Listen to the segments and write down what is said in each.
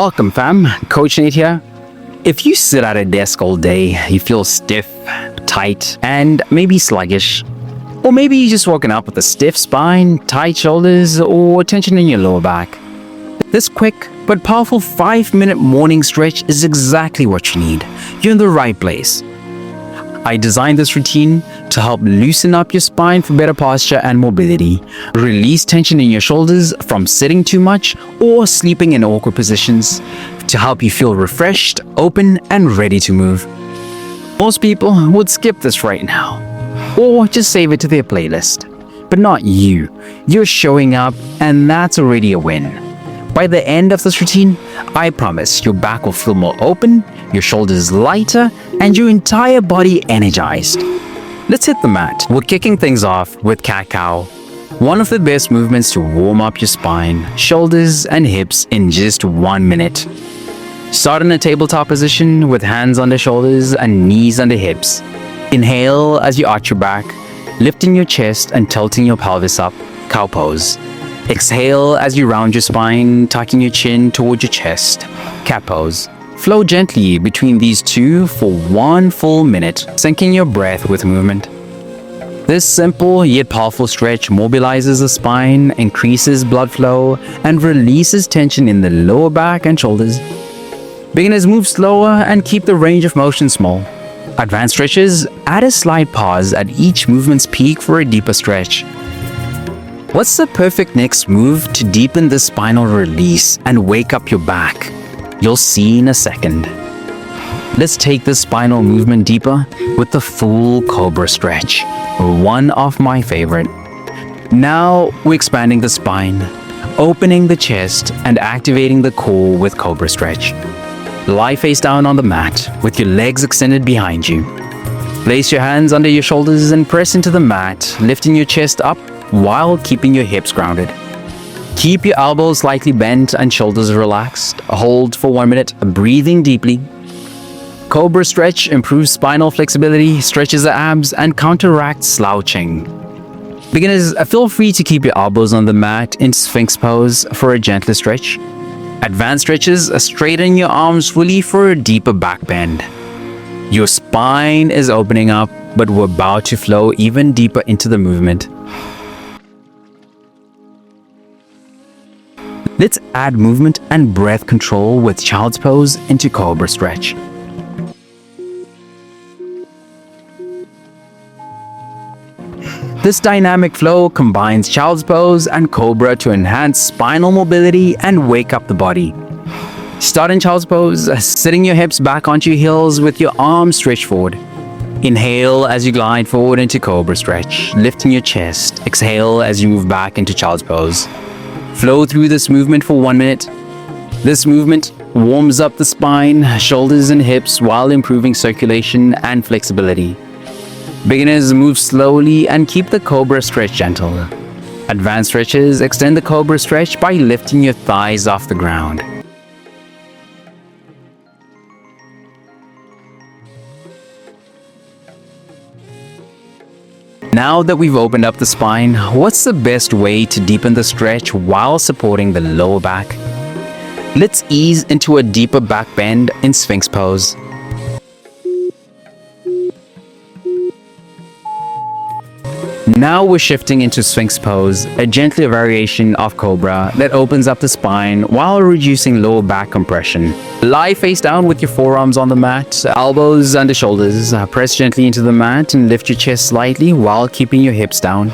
Welcome fam, Coach Nate here. If you sit at a desk all day, you feel stiff, tight, and maybe sluggish. Or maybe you just woken up with a stiff spine, tight shoulders, or tension in your lower back. This quick but powerful 5-minute morning stretch is exactly what you need. You're in the right place. I designed this routine to help loosen up your spine for better posture and mobility, release tension in your shoulders from sitting too much or sleeping in awkward positions, to help you feel refreshed, open, and ready to move. Most people would skip this right now, or just save it to their playlist. But not you. You're showing up, and that's already a win. By the end of this routine, I promise your back will feel more open, your shoulders lighter, and your entire body energized. Let's hit the mat. We're kicking things off with cat-cow, one of the best movements to warm up your spine, shoulders, and hips in just 1 minute. Start in a tabletop position with hands under shoulders and knees under hips. Inhale as you arch your back, lifting your chest and tilting your pelvis up, cow pose. Exhale as you round your spine, tucking your chin towards your chest, cat pose. Flow gently between these two for 1 full minute, syncing your breath with movement. This simple yet powerful stretch mobilizes the spine, increases blood flow, and releases tension in the lower back and shoulders. Beginners move slower and keep the range of motion small. Advanced stretches add a slight pause at each movement's peak for a deeper stretch. What's the perfect next move to deepen the spinal release and wake up your back? You'll see in a second. Let's take the spinal movement deeper with the full cobra stretch, one of my favorite. Now we're expanding the spine, opening the chest and activating the core with cobra stretch. Lie face down on the mat with your legs extended behind you. Place your hands under your shoulders and press into the mat, lifting your chest up while keeping your hips grounded. Keep your elbows slightly bent and shoulders relaxed. Hold for 1 minute, breathing deeply. Cobra stretch improves spinal flexibility, stretches the abs, and counteracts slouching. Beginners, feel free to keep your elbows on the mat in Sphinx pose for a gentler stretch. Advanced stretches, straighten your arms fully for a deeper back bend. Your spine is opening up, but we're about to flow even deeper into the movement. Let's add movement and breath control with child's pose into cobra stretch. This dynamic flow combines child's pose and cobra to enhance spinal mobility and wake up the body. Start in child's pose, sitting your hips back onto your heels with your arms stretched forward. Inhale as you glide forward into cobra stretch, lifting your chest. Exhale as you move back into child's pose. Flow through this movement for 1 minute. This movement warms up the spine, shoulders, and hips while improving circulation and flexibility. Beginners move slowly and keep the cobra stretch gentle. Advanced stretches extend the cobra stretch by lifting your thighs off the ground. Now that we've opened up the spine, what's the best way to deepen the stretch while supporting the lower back? Let's ease into a deeper back bend in Sphinx pose. Now we're shifting into Sphinx pose, a gentler variation of cobra that opens up the spine while reducing lower back compression. Lie face down with your forearms on the mat, elbows under shoulders. Press gently into the mat and lift your chest slightly while keeping your hips down.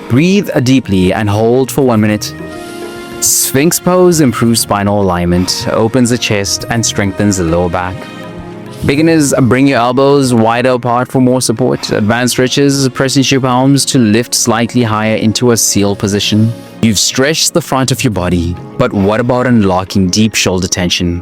Breathe deeply and hold for 1 minute. Sphinx pose improves spinal alignment, opens the chest, and strengthens the lower back. Beginners, bring your elbows wider apart for more support. Advanced stretches, press into your palms to lift slightly higher into a seal position. You've stretched the front of your body, but what about unlocking deep shoulder tension?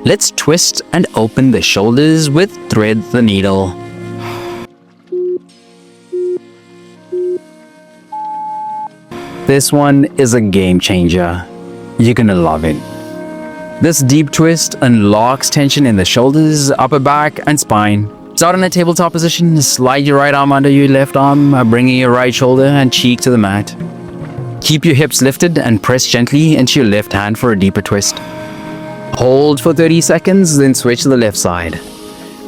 Let's twist and open the shoulders with thread the needle. This one is a game changer. You're gonna love it. This deep twist unlocks tension in the shoulders, upper back, and spine. Start in a tabletop position, slide your right arm under your left arm, bringing your right shoulder and cheek to the mat. Keep your hips lifted and press gently into your left hand for a deeper twist. Hold for 30 seconds, then switch to the left side.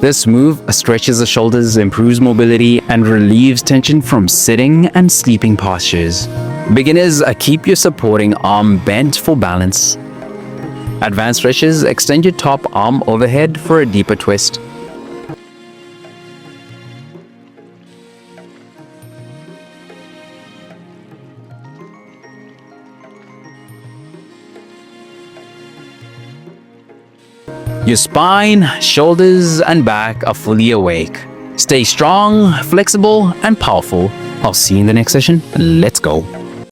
This move stretches the shoulders, improves mobility, and relieves tension from sitting and sleeping postures. Beginners, keep your supporting arm bent for balance. Advanced stretches, extend your top arm overhead for a deeper twist. Your spine, shoulders, and back are fully awake. Stay strong, flexible, and powerful. I'll see you in the next session. Let's go.